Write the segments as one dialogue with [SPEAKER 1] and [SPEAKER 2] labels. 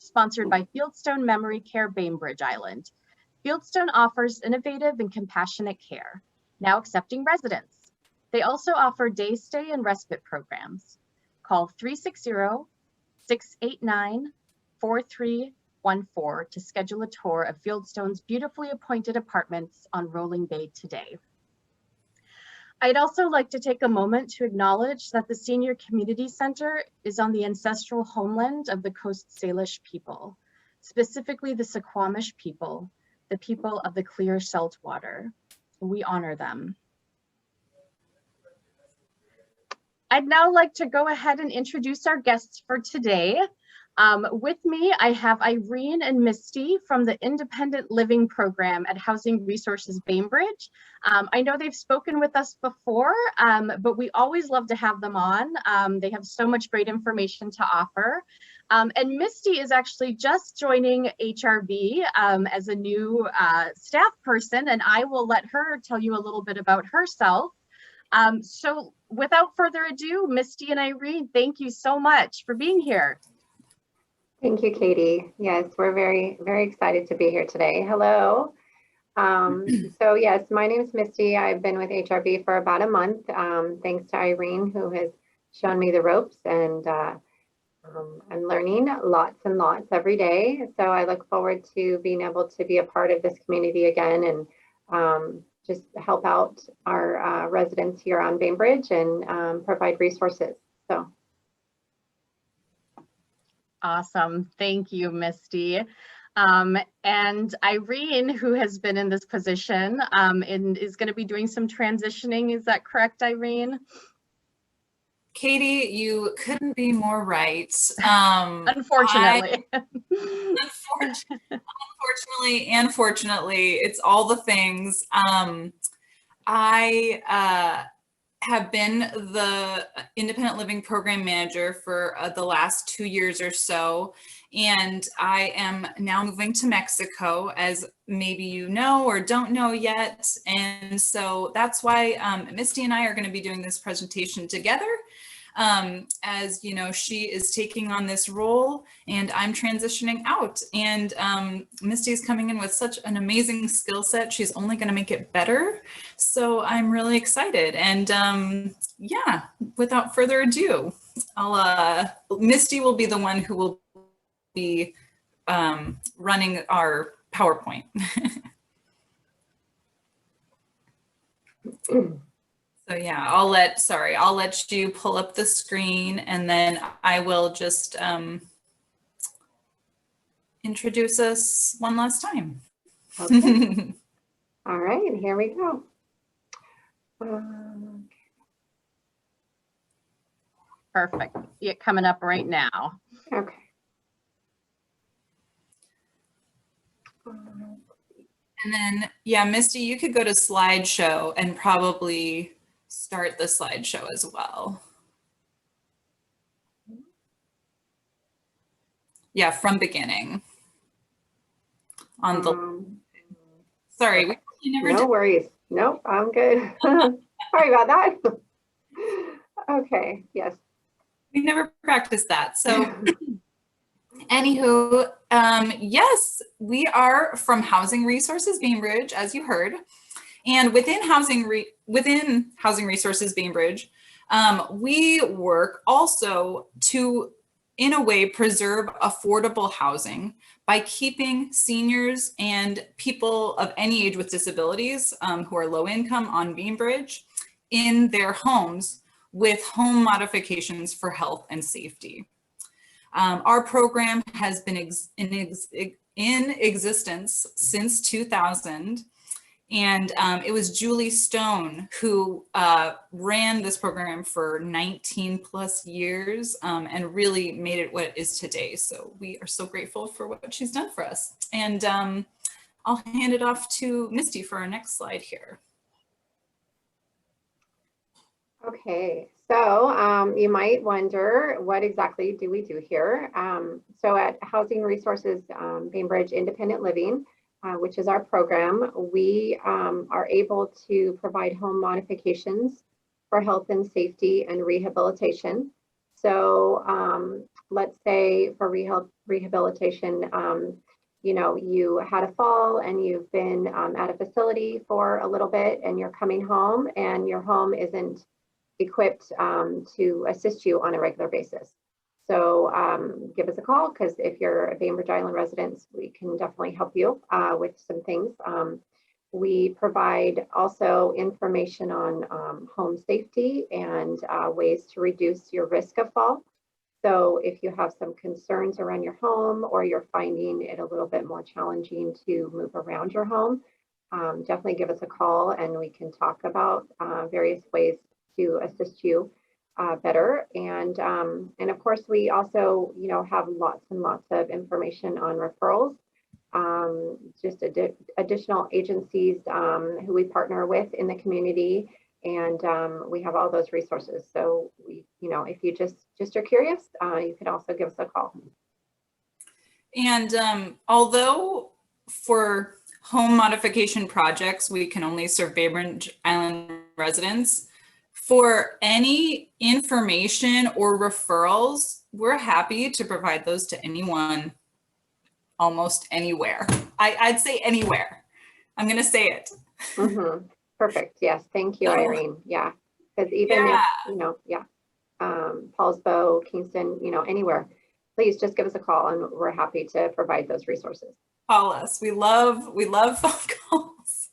[SPEAKER 1] sponsored by Fieldstone Memory Care Bainbridge Island. Fieldstone offers innovative and compassionate care, now accepting residents. They also offer day stay and respite programs. Call 360-689-4314 to schedule a tour of Fieldstone's beautifully appointed apartments on Rolling Bay today. I'd also like to take a moment to acknowledge that the Senior Community Center is on the ancestral homeland of the Coast Salish people, specifically the Suquamish people, the people of the clear salt water. We honor them. I'd now like to go ahead and introduce our guests for today. With me, I have Irene and Misty from the Independent Living Program at Housing Resources Bainbridge. I know they've spoken with us before, but we always love to have them on. They have so much great information to offer. And Misty is actually just joining HRB as a new staff person, and I will let her tell you a little bit about herself. So without further ado, Misty and Irene, thank you so much for being here.
[SPEAKER 2] Thank you, Katie. Yes, we're very, very excited to be here today. Hello. So yes, my name is Misty. I've been with HRB for about a month, thanks to Irene, who has shown me the ropes, and I'm learning lots and lots every day. So I look forward to being able to be a part of this community again and just help out our residents here on Bainbridge and provide resources. So.
[SPEAKER 1] Awesome. Thank you, Misty. And Irene, who has been in this position and is going to be doing some transitioning. Is that correct, Irene?
[SPEAKER 3] Katie, you couldn't be more right.
[SPEAKER 1] Unfortunately.
[SPEAKER 3] Unfortunately and fortunately, it's all the things. I have been the Independent Living Program Manager for the last 2 years or so, and I am now moving to Mexico, as maybe you know or don't know yet. And so that's why Misty and I are going to be doing this presentation together. As you know, she is taking on this role and I'm transitioning out, and Misty is coming in with such an amazing skill set. She's only going to make it better. So I'm really excited. And yeah, without further ado, Misty will be the one who will be running our PowerPoint. So yeah, I'll let you pull up the screen, and then I will just introduce us one last time.
[SPEAKER 2] Okay. All right, here we go.
[SPEAKER 1] Perfect. See it coming up right now.
[SPEAKER 2] Okay.
[SPEAKER 3] And then, yeah, Misty, you could go to slideshow and probably start the slideshow as well. Yeah, from beginning. On the sorry, we never
[SPEAKER 2] no worries. Nope, I'm good. Sorry about that. Okay, yes.
[SPEAKER 3] We never practiced that. So anywho, yes, we are from Housing Resources Bainbridge, as you heard. And within Housing Resources Bainbridge, we work also to, in a way, preserve affordable housing by keeping seniors and people of any age with disabilities who are low income on Bainbridge in their homes with home modifications for health and safety. Our program has been in existence since 2000. And it was Julie Stone who ran this program for 19 plus years and really made it what it is today. So we are so grateful for what she's done for us. And I'll hand it off to Misty for our next slide here.
[SPEAKER 2] Okay, so you might wonder, what exactly do we do here? So at Housing Resources Bainbridge Independent Living, which is our program, we are able to provide home modifications for health and safety and rehabilitation. So let's say for rehabilitation, you know, you had a fall and you've been at a facility for a little bit and you're coming home and your home isn't equipped to assist you on a regular basis. So give us a call, because if you're a Bainbridge Island resident, we can definitely help you with some things. We provide also information on home safety and ways to reduce your risk of fall. So if you have some concerns around your home, or you're finding it a little bit more challenging to move around your home, definitely give us a call and we can talk about various ways to assist you better. And of course, we also, you know, have lots and lots of information on referrals, just additional agencies who we partner with in the community. And we have all those resources. So we, you know, if you just are curious, you can also give us a call.
[SPEAKER 3] And although for home modification projects, we can only serve Bainbridge Island residents, for any information or referrals, we're happy to provide those to anyone, almost anywhere. I'd say anywhere. I'm going to say it.
[SPEAKER 2] Mm-hmm. Perfect. Yes. Thank you, Irene. Yeah. Because even if, you know, Paulsbo, Kingston, you know, anywhere, please just give us a call and we're happy to provide those resources.
[SPEAKER 3] Call us. We love phone calls.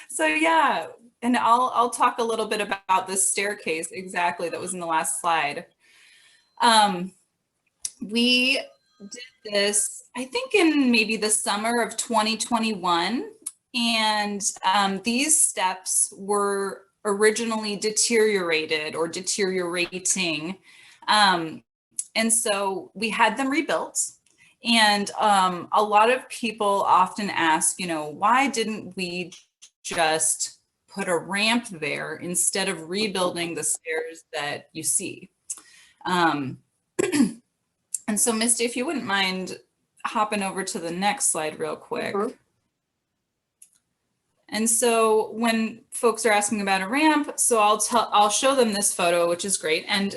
[SPEAKER 3] So yeah, and I'll talk a little bit about this staircase exactly that was in the last slide. We did this, I think, in maybe the summer of 2021. And these steps were originally deteriorated or deteriorating. And so we had them rebuilt. And a lot of people often ask, you know, why didn't we just put a ramp there instead of rebuilding the stairs that you see? And so, Misty, if you wouldn't mind hopping over to the next slide real quick.
[SPEAKER 2] Mm-hmm.
[SPEAKER 3] And so when folks are asking about a ramp, so I'll show them this photo, which is great. And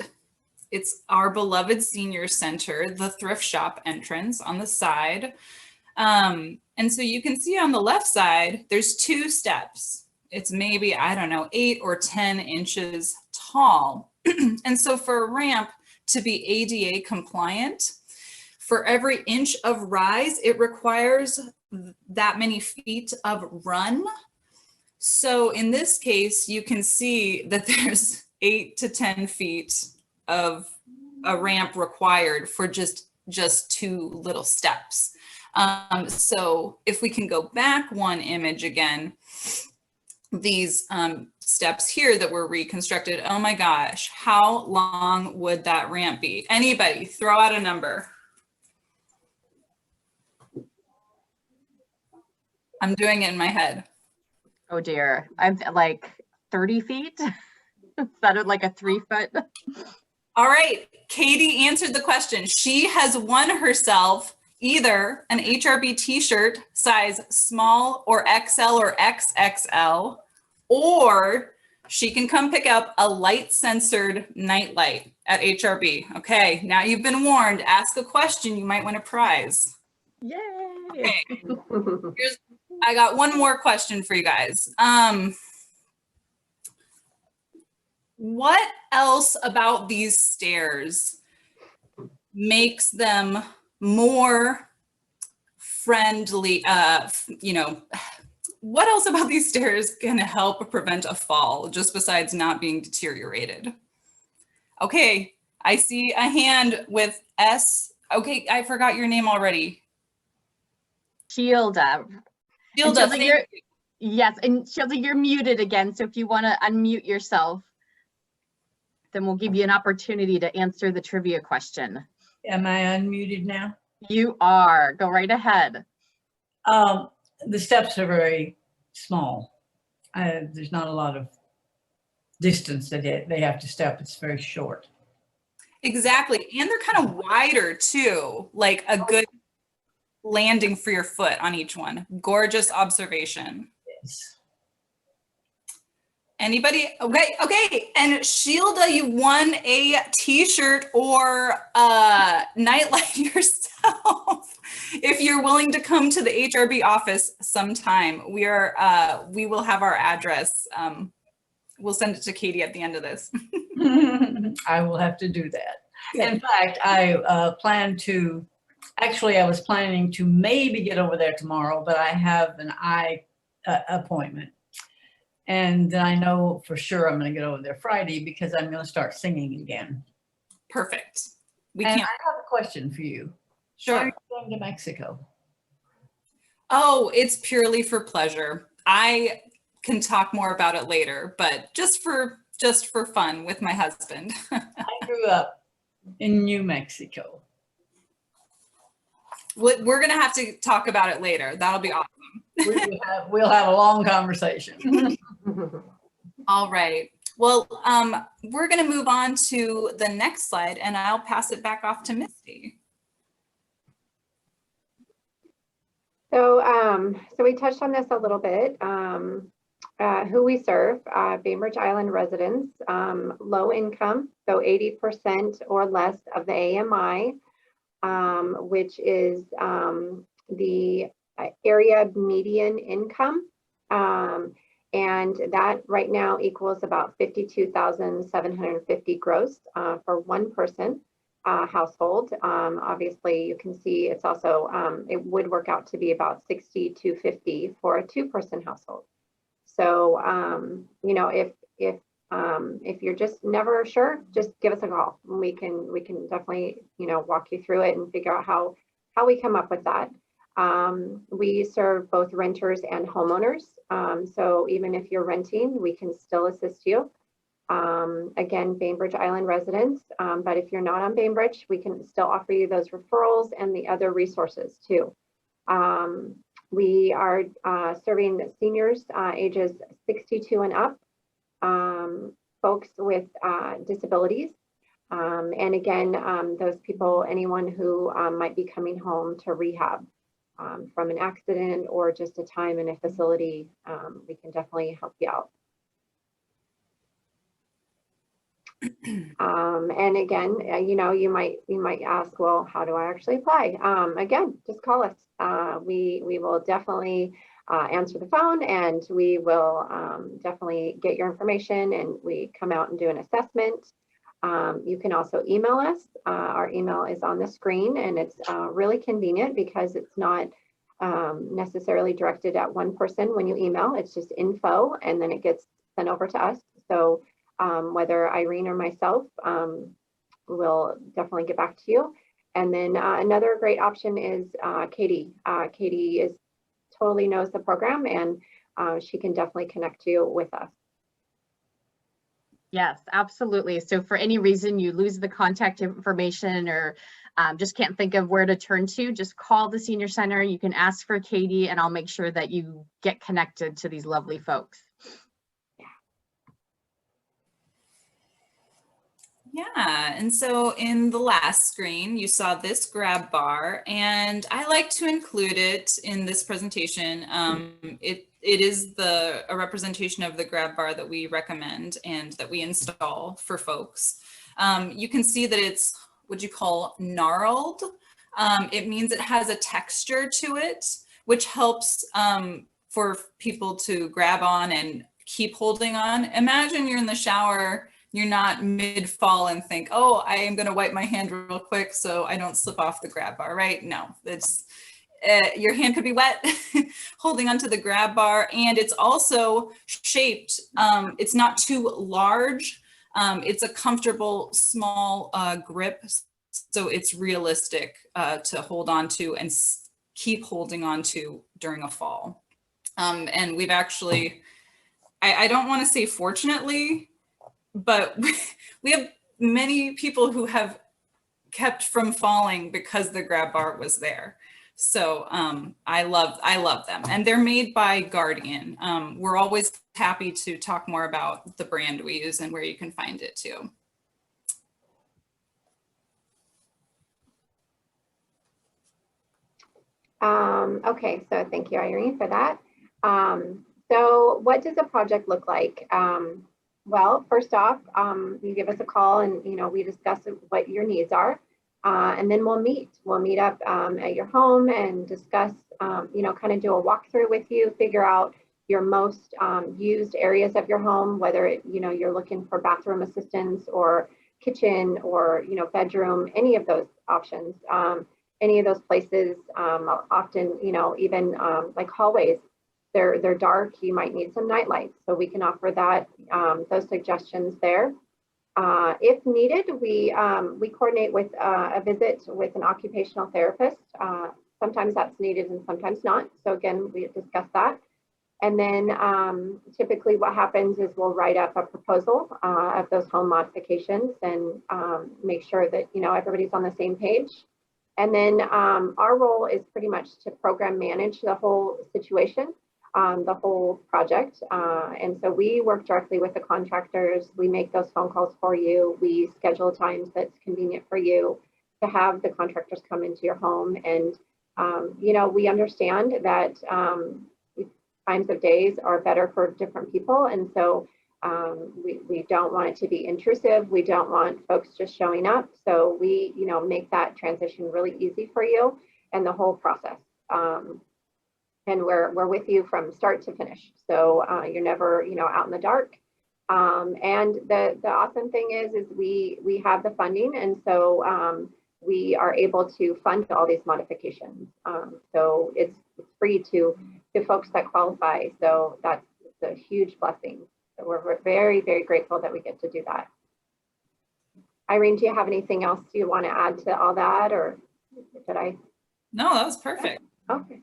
[SPEAKER 3] it's our beloved senior center, the thrift shop entrance on the side. And so you can see on the left side, there's 2 steps. It's maybe, I don't know, 8 or 10 inches tall. And so for a ramp to be ADA compliant, for every inch of rise, it requires that many feet of run. So in this case, you can see that there's 8 to 10 feet of a ramp required for just 2 little steps. So if we can go back one image again, these steps here that were reconstructed, oh my gosh, how long would that ramp be? Anybody throw out a number. I'm doing it in my head.
[SPEAKER 1] Oh dear, I'm like 30 feet. Is that like a 3-foot?
[SPEAKER 3] All right, Katie answered the question. She has won herself either an HRB t-shirt size small or XL or XXL, or she can come pick up a light censored night light at HRB. Okay, now you've been warned. Ask a question, you might win a prize.
[SPEAKER 1] Yay!
[SPEAKER 3] Okay. I got one more question for you guys. What else about these stairs makes them more friendly? You know, what else about these stairs can help prevent a fall, just besides not being deteriorated? Okay, I see a hand with S. Okay, I forgot your name already.
[SPEAKER 1] Shilda.
[SPEAKER 3] Shilda,
[SPEAKER 1] yes, and Shilda, you're muted again. So if you want to unmute yourself, then we'll give you an opportunity to answer the trivia question.
[SPEAKER 4] Am I unmuted now?
[SPEAKER 1] You are. Go right ahead.
[SPEAKER 4] The steps are very small. There's not a lot of distance that they have to step. It's very short.
[SPEAKER 3] Exactly. And they're kind of wider too, like a good landing for your foot on each one. Gorgeous observation.
[SPEAKER 4] Yes.
[SPEAKER 3] Anybody? Okay. And Sheilda, you won a t-shirt or a nightlight yourself. If you're willing to come to the HRB office sometime, we will have our address. We'll send it to Katie at the end of this.
[SPEAKER 4] I will have to do that. In fact, I plan to, actually, I was planning to maybe get over there tomorrow, but I have an eye appointment. And then I know for sure I'm going to get over there Friday because I'm going to start singing again.
[SPEAKER 3] Perfect.
[SPEAKER 4] I have a question for you.
[SPEAKER 3] Sure.
[SPEAKER 4] Why are you going to Mexico?
[SPEAKER 3] Oh, it's purely for pleasure. I can talk more about it later, but just for fun with my husband.
[SPEAKER 4] I grew up in New Mexico.
[SPEAKER 3] We're going to have to talk about it later. That'll be awesome.
[SPEAKER 4] We'll have a long conversation.
[SPEAKER 3] All right. Well, we're going to move on to the next slide, and I'll pass it back off to Misty.
[SPEAKER 2] So we touched on this a little bit. Who we serve, Bainbridge Island residents, low income, so 80% or less of the AMI, which is the area median income. And that right now equals about 52,750 gross for one person household. Obviously, you can see it's also, it would work out to be about 60-50 for a two-person household. So, you know, if you're just never sure, just give us a call. We can definitely, you know, walk you through it and figure out how we come up with that. We serve both renters and homeowners. So even if you're renting, we can still assist you. Again, Bainbridge Island residents, but if you're not on Bainbridge, we can still offer you those referrals and the other resources too. We are serving seniors ages 62 and up, folks with disabilities, and again, those people, anyone who might be coming home to rehab from an accident or just a time in a facility, we can definitely help you out. And again, you know, you might ask, well, how do I actually apply? Again, just call us. We will definitely answer the phone, and we will definitely get your information, and we come out and do an assessment. You can also email us. Our email is on the screen, and it's really convenient because it's not necessarily directed at one person when you email. It's just info, and then it gets sent over to us. So whether Irene or myself will definitely get back to you. And then another great option is Katie. Katie totally knows the program, and she can definitely connect you with us.
[SPEAKER 1] Yes, absolutely. So for any reason you lose the contact information or just can't think of where to turn to, just call the Senior Center. You can ask for Katie, and I'll make sure that you get connected to these lovely folks.
[SPEAKER 3] Yeah, and so in the last screen, you saw this grab bar, and I like to include it in this presentation. It is a representation of the grab bar that we recommend and that we install for folks. You can see that it's what you call gnarled. It means it has a texture to it, which helps for people to grab on and keep holding on. Imagine you're in the shower, you're not mid-fall and think, oh, I am going to wipe my hand real quick so I don't slip off the grab bar, right? No, it's your hand could be wet holding onto the grab bar, and it's also shaped. It's not too large. It's a comfortable, small grip, so it's realistic to hold on to and keep holding on to during a fall. And we've actually, I don't want to say fortunately, but we have many people who have kept from falling because the grab bar was there. So I love them, and they're made by Guardian. We're always happy to talk more about the brand we use and where you can find it too.
[SPEAKER 2] Okay, so thank you, Irene, for that. So what does a project look like? Well, first off, you give us a call and, we discuss what your needs are. And then we'll meet up at your home and discuss, kind of do a walkthrough with you, figure out your most used areas of your home, whether you're looking for bathroom assistance or kitchen or, bedroom, any of those options, any of those places, often, even like hallways. They're dark, you might need some night lights. So we can offer that, those suggestions there. If needed, we coordinate with a visit with an occupational therapist. Sometimes that's needed and sometimes not. So again, we discuss that. And then typically what happens is we'll write up a proposal of those home modifications and make sure that, everybody's on the same page. And then our role is pretty much to program manage the whole situation. The whole project. And so we work directly with the contractors. We make those phone calls for you. We schedule times that's convenient for you to have the contractors come into your home. And, we understand that times of days are better for different people. And so we don't want it to be intrusive. We don't want folks just showing up. So we, make that transition really easy for you and the whole process. And we're with you from start to finish. So you're never, out in the dark. And the awesome thing is we have the funding. And so we are able to fund all these modifications. So it's free to folks that qualify. So that's a huge blessing. So we're very, very grateful that we get to do that. Irene, do you have anything else you want to add to all that, or did I?
[SPEAKER 3] No, that was perfect.
[SPEAKER 2] Okay.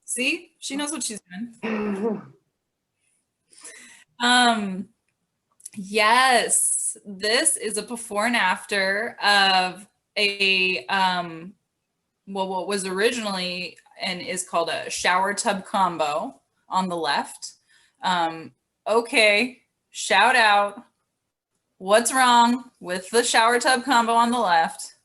[SPEAKER 3] See, she knows what she's doing. Yes, this is a before and after of a what was originally and is called a shower tub combo on the left. Okay, shout out. What's wrong with the shower tub combo on the left?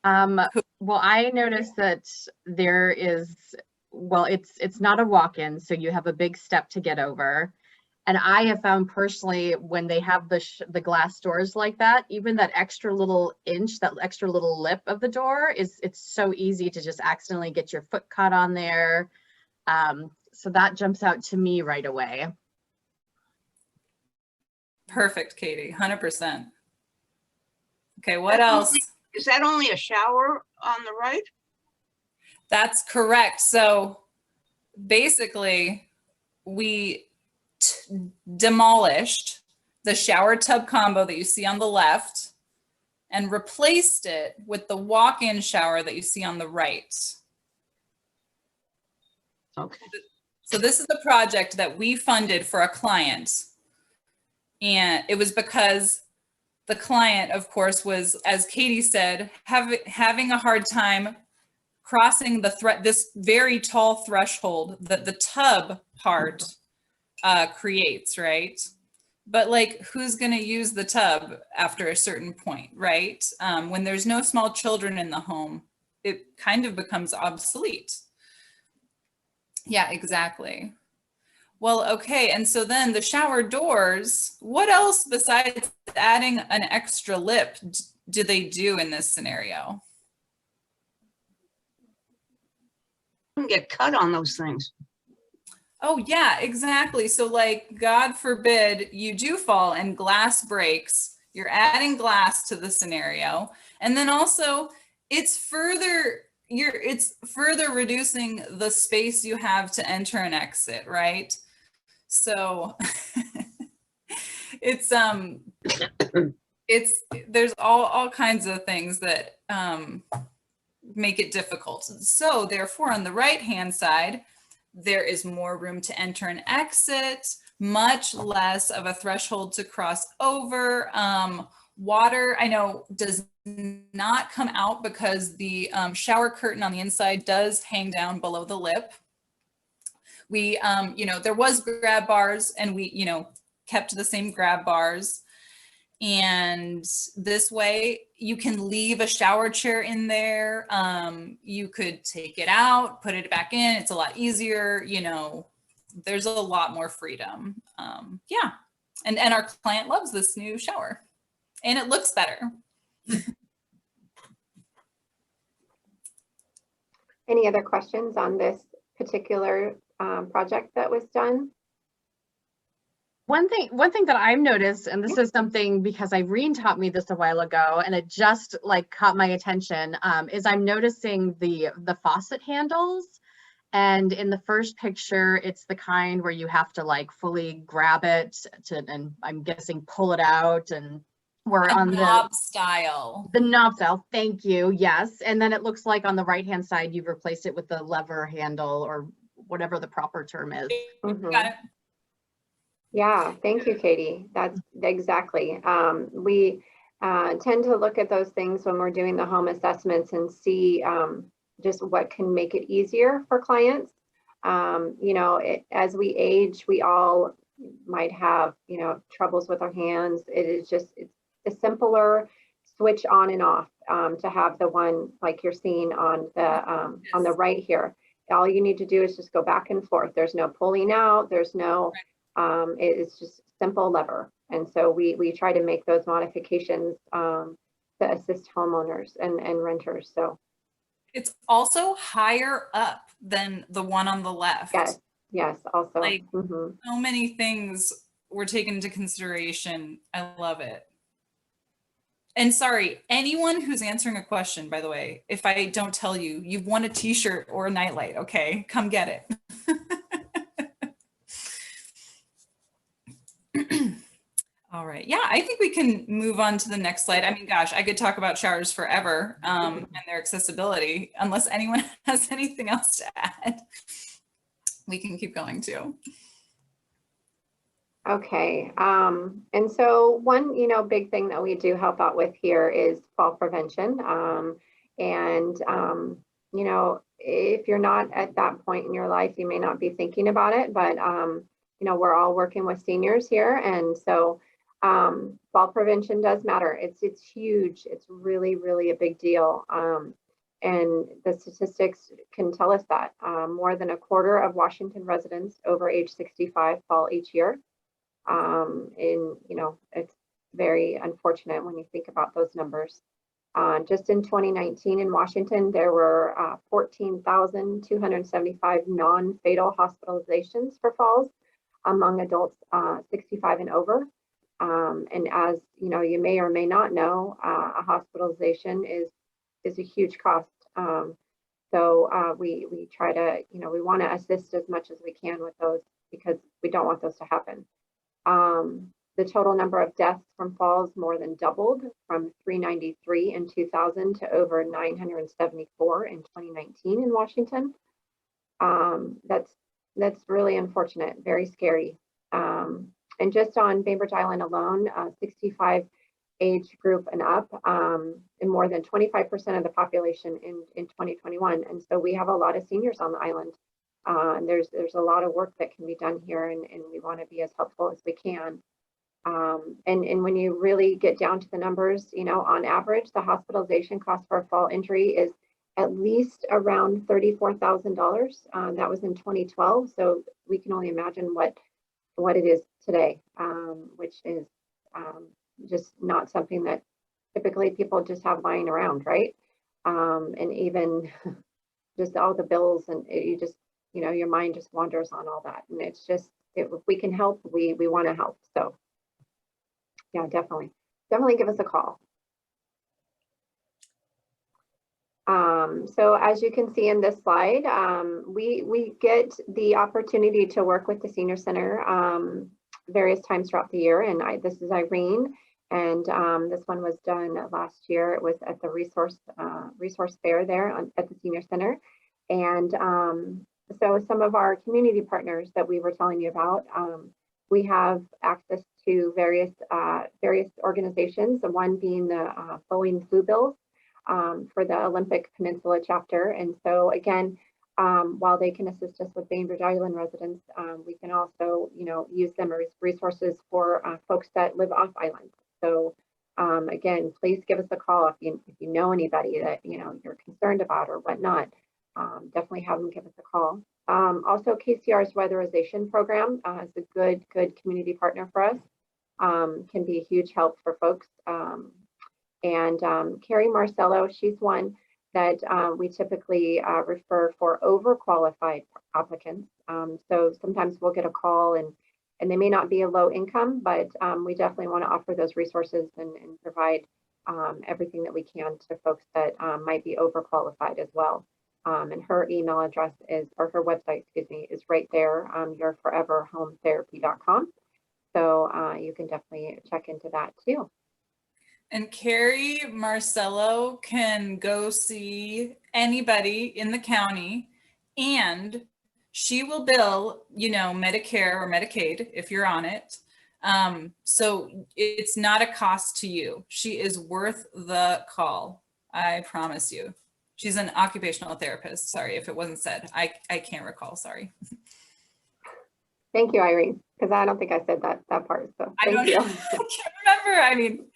[SPEAKER 1] Well, I noticed that there is, well, it's not a walk-in, so you have a big step to get over. And I have found personally, when they have the glass doors like that, even that extra little inch, that extra little lip of the door it's so easy to just accidentally get your foot caught on there. So that jumps out to me right away.
[SPEAKER 3] Perfect, Katie, 100%. Okay, what else?
[SPEAKER 5] Is that only a shower on the right?
[SPEAKER 3] That's correct. So basically, we demolished the shower tub combo that you see on the left and replaced it with the walk-in shower that you see on the right.
[SPEAKER 5] Okay.
[SPEAKER 3] So this is the project that we funded for a client. And it was because the client, of course, was, as Katie said, having a hard time crossing this very tall threshold that the tub part creates, right? But like, who's going to use the tub after a certain point, right? When there's no small children in the home, it kind of becomes obsolete. Yeah, exactly. Well, okay, and so then the shower doors, what else besides adding an extra lip do they do in this scenario?
[SPEAKER 5] You can get cut on those things.
[SPEAKER 3] Oh yeah, exactly. So like, God forbid you do fall and glass breaks, you're adding glass to the scenario. And then also it's further reducing the space you have to enter and exit, right? So there's all kinds of things that make it difficult. So therefore, on the right-hand side, there is more room to enter and exit, much less of a threshold to cross over. Water, I know, does not come out because the shower curtain on the inside does hang down below the lip. We, there was grab bars and we, kept the same grab bars. And this way you can leave a shower chair in there. You could take it out, put it back in. It's a lot easier, you know, there's a lot more freedom. Yeah. And our client loves this new shower and it looks better.
[SPEAKER 2] Any other questions on this particular project that was done?
[SPEAKER 1] One thing that I've noticed, and this is something because Irene taught me this a while ago, and it just like caught my attention, is I'm noticing the faucet handles. And in the first picture, it's the kind where you have to like fully grab it to, and I'm guessing pull it out, and we're on
[SPEAKER 3] knob style.
[SPEAKER 1] The knob style. Thank you. Yes. And then it looks like on the right-hand side, you've replaced it with the lever handle or whatever the proper term is.
[SPEAKER 3] Got it.
[SPEAKER 2] Yeah, thank you, Katie. That's exactly. We tend to look at those things when we're doing the home assessments and see just what can make it easier for clients. You know, as we age, we all might have, you know, troubles with our hands. It's a simpler switch on and off to have the one like you're seeing on the right here. All you need to do is just go back and forth. There's no pulling out. There's no it's just simple lever. And so we try to make those modifications to assist homeowners and renters. So
[SPEAKER 3] it's also higher up than the one on the left.
[SPEAKER 2] Yes, also.
[SPEAKER 3] Like so many things were taken into consideration. I love it. And sorry, anyone who's answering a question, by the way, if I don't tell you, you've won a t-shirt or a nightlight, okay? Come get it. All right. Yeah, I think we can move on to the next slide. I mean, gosh, I could talk about showers forever and their accessibility. Unless anyone has anything else to add, we can keep going too.
[SPEAKER 2] Okay. And so one, you know, big thing that we do help out with here is fall prevention. You know, if you're not at that point in your life, you may not be thinking about it, but you know, we're all working with seniors here, and so fall prevention does matter. It's huge. It's really, really a big deal. And the statistics can tell us that more than a quarter of Washington residents over age 65 fall each year. You know, it's very unfortunate when you think about those numbers. Just in 2019 in Washington, there were 14,275 non-fatal hospitalizations for falls among adults 65 and over. And as you know, you may or may not know, a hospitalization is a huge cost. So we try to, you know, we want to assist as much as we can with those because we don't want those to happen. The total number of deaths from falls more than doubled from 393 in 2000 to over 974 in 2019 in Washington. That's really unfortunate, very scary. And just on Bainbridge Island alone, 65 age group and up, and more than 25% of the population in 2021. And so we have a lot of seniors on the island. And there's a lot of work that can be done here, and we want to be as helpful as we can. And when you really get down to the numbers, you know, on average, the hospitalization cost for a fall injury is at least around $34,000. That was in 2012. So we can only imagine what it is today, which is just not something that typically people just have lying around, right? And even just all the bills, and you just, you know, your mind just wanders on all that. And it's just, if we can help, we want to help. So yeah, definitely give us a call. So as you can see in this slide, we get the opportunity to work with the Senior Center various times throughout the year. And this is Irene, and this one was done last year. It was at the resource fair there at the Senior Center. And so some of our community partners that we were telling you about, we have access to various organizations, the one being the Boeing Bluebills for the Olympic Peninsula chapter. And so again, while they can assist us with Bainbridge Island residents, we can also, you know, use them as resources for folks that live off island. So again, please give us a call if you know anybody that you're concerned about or whatnot. Definitely have them give us a call. Also, KCR's weatherization program is a good community partner for us. Can be a huge help for folks. And Carrie Marcello, she's one that we typically refer for overqualified applicants. So sometimes we'll get a call and they may not be a low income, but we definitely want to offer those resources and provide everything that we can to folks that might be overqualified as well. And her email address is, or her website, excuse me, is right there, yourforeverhometherapy.com. So you can definitely check into that too.
[SPEAKER 3] And Carrie Marcello can go see anybody in the county, and she will bill, Medicare or Medicaid if you're on it. So it's not a cost to you. She is worth the call. I promise you. She's an occupational therapist. Sorry if it wasn't said. I can't recall. Sorry.
[SPEAKER 2] Thank you, Irene, because I don't think I said that part. So thank you.
[SPEAKER 3] I can't remember. I mean,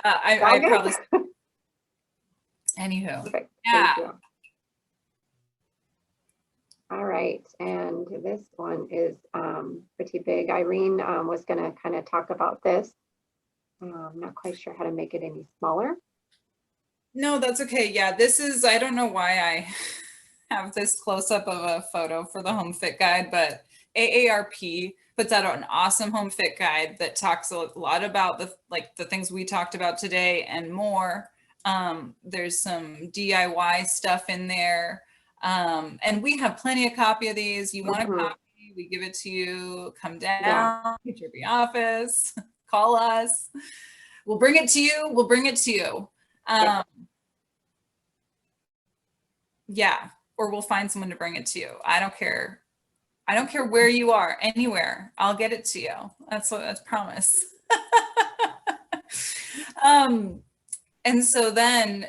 [SPEAKER 3] I probably. Anywho,
[SPEAKER 2] Perfect.
[SPEAKER 3] yeah.
[SPEAKER 2] Thank you. All right, and this one is pretty big. Irene was going to kind of talk about this. I'm not quite sure how to make it any smaller.
[SPEAKER 3] No, that's okay. Yeah, this is, I don't know why I have this close up of a photo for the Home Fit Guide, but AARP puts out an awesome Home Fit Guide that talks a lot about the things we talked about today and more. There's some DIY stuff in there. And we have plenty of copy of these. You want a copy, we give it to you. Come down, HRB office, call us. We'll bring it to you. We'll bring it to you. Yeah, or we'll find someone to bring it to you. I don't care. I don't care where you are, anywhere. I'll get it to you. That's a promise. And so then,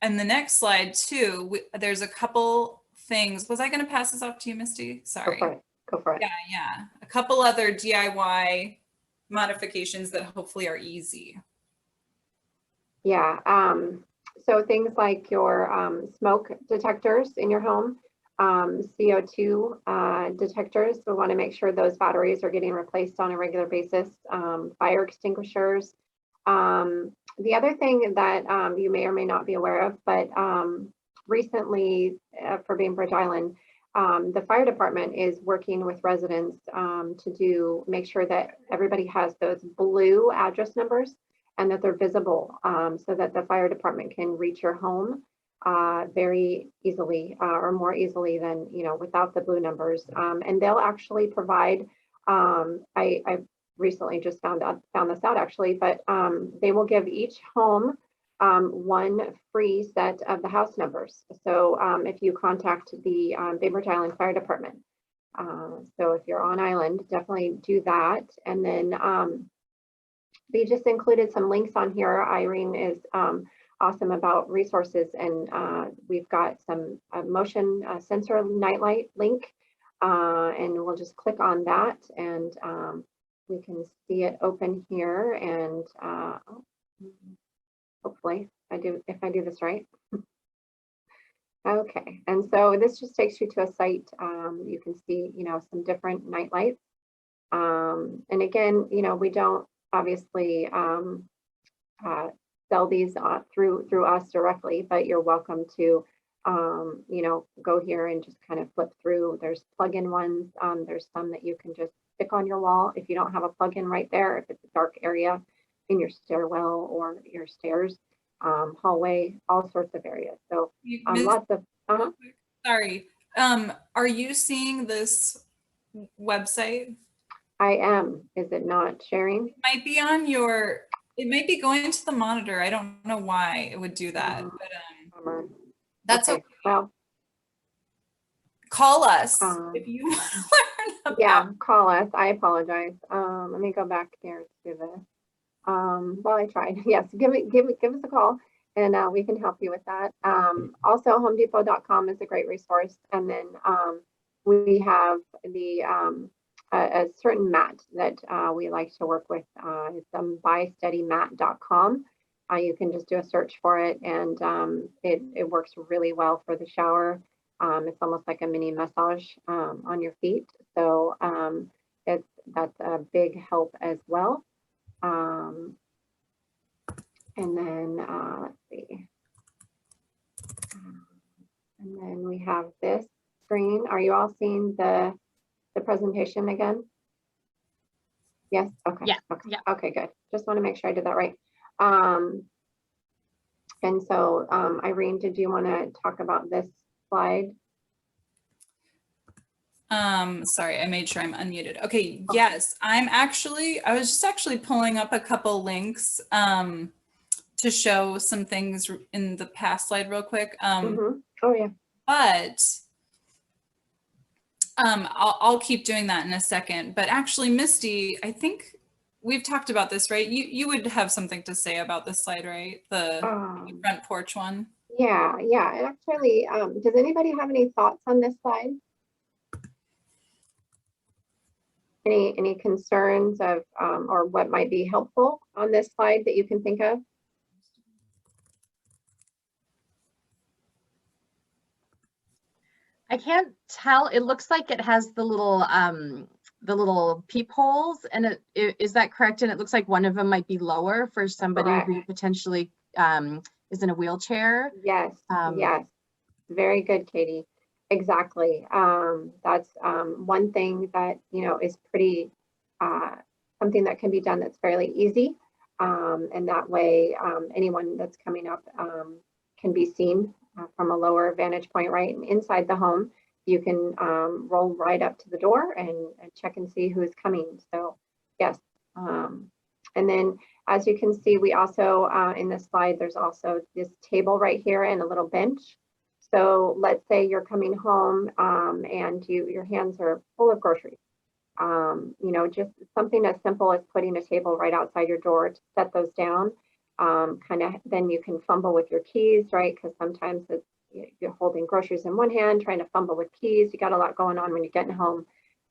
[SPEAKER 3] and the next slide too, there's a couple things. Was I going to pass this off to you, Misty? Sorry.
[SPEAKER 2] Go for it.
[SPEAKER 3] Yeah. A couple other DIY modifications that hopefully are easy.
[SPEAKER 2] Yeah. So things like your smoke detectors in your home, CO2 detectors. We want to make sure those batteries are getting replaced on a regular basis. Fire extinguishers. The other thing that you may or may not be aware of, but recently for Bainbridge Island, the fire department is working with residents to make sure that everybody has those blue address numbers and that they're visible so that the fire department can reach your home very easily or more easily than without the blue numbers. And they'll actually provide, I recently just found this out actually, but they will give each home one free set of the house numbers. So if you contact the Bainbridge Island Fire Department. So if you're on island, definitely do that. And then we just included some links on here. Irene is awesome about resources, and we've got some motion sensor nightlight link, and we'll just click on that, and we can see it open here. And hopefully, if I do this right. Okay, and so this just takes you to a site. You can see, some different night lights. And again, we don't obviously sell these through us directly, but you're welcome to, go here and just kind of flip through. There's plug-in ones. There's some that you can just stick on your wall if you don't have a plug-in right there. If it's a dark area in your stairwell or your stairs, hallway, all sorts of areas. So lots of.
[SPEAKER 3] Sorry. Are you seeing this website?
[SPEAKER 2] I am. Is it not sharing?
[SPEAKER 3] It might be on your. It might be going to the monitor. I don't know why it would do that, but that's okay.
[SPEAKER 2] Well,
[SPEAKER 3] call us if you learn about.
[SPEAKER 2] Yeah, call us. I apologize. Let me go back here to this. Well, I tried. Yes, give us a call, and we can help you with that. Also, HomeDepot.com is a great resource, and then we have the a certain mat that we like to work with. It's buysteadymat.com. You can just do a search for it, and it works really well for the shower. It's almost like a mini massage on your feet. So that's a big help as well. And then let's see. And then we have this screen. Are you all seeing the presentation again? Yes. Okay.
[SPEAKER 1] Yeah.
[SPEAKER 2] Okay.
[SPEAKER 1] Yeah.
[SPEAKER 2] Okay. Good. Just want to make sure I did that right. And so, Irene, did you want to talk about this slide?
[SPEAKER 3] Sorry, I made sure I'm unmuted. Okay, yes, I was just actually pulling up a couple links to show some things in the past slide real quick.
[SPEAKER 2] Oh, yeah.
[SPEAKER 3] But I'll keep doing that in a second. But actually, Misty, I think we've talked about this, right? You would have something to say about this slide, right? The front porch one.
[SPEAKER 2] Yeah, yeah. Actually, does anybody have any thoughts on this slide? Any concerns of or what might be helpful on this slide that you can think of?
[SPEAKER 1] I can't tell. It looks like it has the little peepholes, and is that correct? And it looks like one of them might be lower for somebody who potentially is in a wheelchair.
[SPEAKER 2] Yes, yes. Very good, Katie. Exactly. That's one thing that, is pretty, something that can be done that's fairly easy. And that way, anyone that's coming up can be seen from a lower vantage point, right? And inside the home, you can roll right up to the door and check and see who is coming. So yes. And then as you can see, we also, in this slide, there's also this table right here and a little bench. So let's say you're coming home and your hands are full of groceries. Just something as simple as putting a table right outside your door to set those down. Then you can fumble with your keys, right? Because sometimes you're holding groceries in one hand, trying to fumble with keys. You got a lot going on when you're getting home.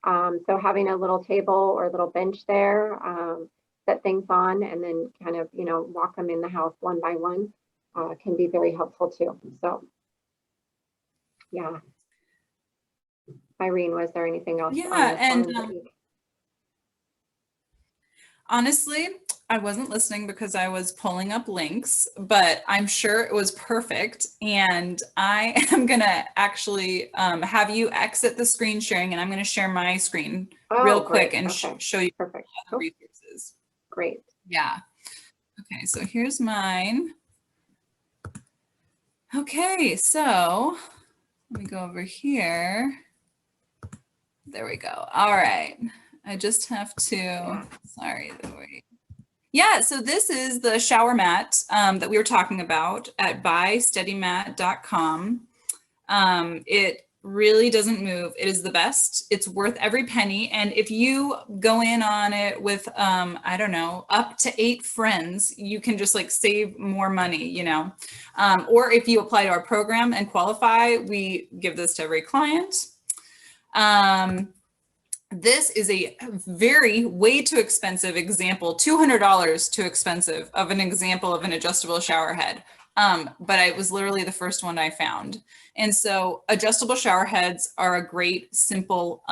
[SPEAKER 2] So having a little table or a little bench there, set things on, and then kind of, walk them in the house one by one can be very helpful too. So. Yeah. Irene, was there anything else?
[SPEAKER 3] Yeah, and honestly, I wasn't listening because I was pulling up links, but I'm sure it was perfect. And I am gonna actually have you exit the screen sharing, and I'm gonna share my screen real quick and show you
[SPEAKER 2] perfect
[SPEAKER 3] the resources.
[SPEAKER 2] Great.
[SPEAKER 3] Yeah. Okay, so here's mine. Okay, so let me go over here. There we go. All right. I just have to, sorry. Yeah, so this is the shower mat that we were talking about at buysteadymat.com. It really doesn't move. It is the best. It's worth every penny. And if you go in on it with, I don't know, up to 8 friends, you can just like save more money, or if you apply to our program and qualify, we give this to every client. This is a way too expensive example, $200 too expensive of an example of an adjustable shower head. But it was literally the first one I found. And so adjustable shower heads are a great, simple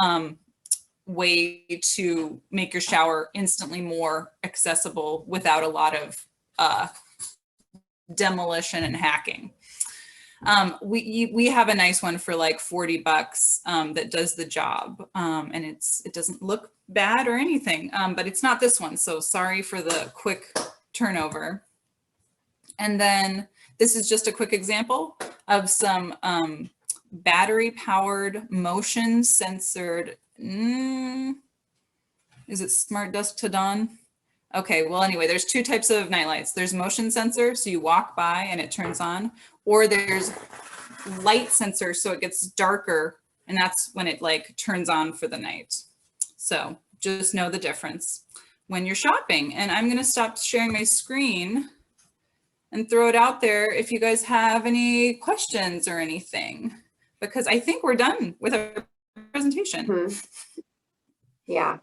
[SPEAKER 3] way to make your shower instantly more accessible without a lot of demolition and hacking. We have a nice one for like $40 that does the job, and it doesn't look bad or anything, but it's not this one. So sorry for the quick turnover. And then this is just a quick example of some battery powered motion censored. Is it smart dusk to dawn? Okay, well, anyway, there's 2 types of nightlights. There's motion sensor, so you walk by and it turns on, or there's light sensor, so it gets darker, and that's when it like turns on for the night. So just know the difference when you're shopping. And I'm gonna stop sharing my screen and throw it out there if you guys have any questions or anything, because I think we're done with our presentation.
[SPEAKER 2] Yeah.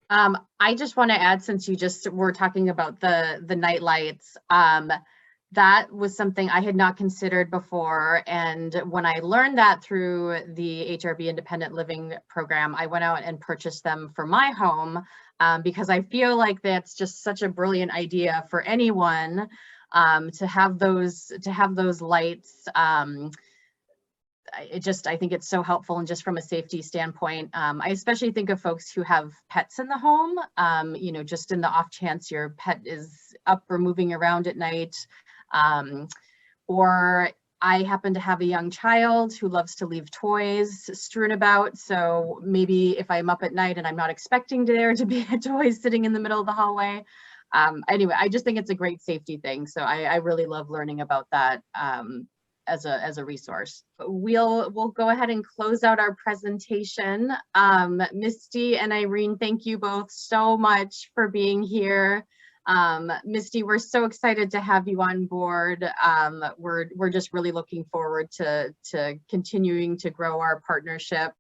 [SPEAKER 1] I just want to add, since you just were talking about the night lights, that was something I had not considered before. And when I learned that through the HRB Independent Living Program, I went out and purchased them for my home, because I feel like that's just such a brilliant idea for anyone, to have those lights. I think it's so helpful, and just from a safety standpoint, I especially think of folks who have pets in the home, you know, just in the off chance your pet is up or moving around at night. Or I happen to have a young child who loves to leave toys strewn about. So maybe if I'm up at night and I'm not expecting there to be a toy sitting in the middle of the hallway. Anyway, I just think it's a great safety thing. So I really love learning about that as a resource. We'll go ahead and close out our presentation. Misty and Irene, thank you both so much for being here. Misty, we're so excited to have you on board. We're just really looking forward to continuing to grow our partnership.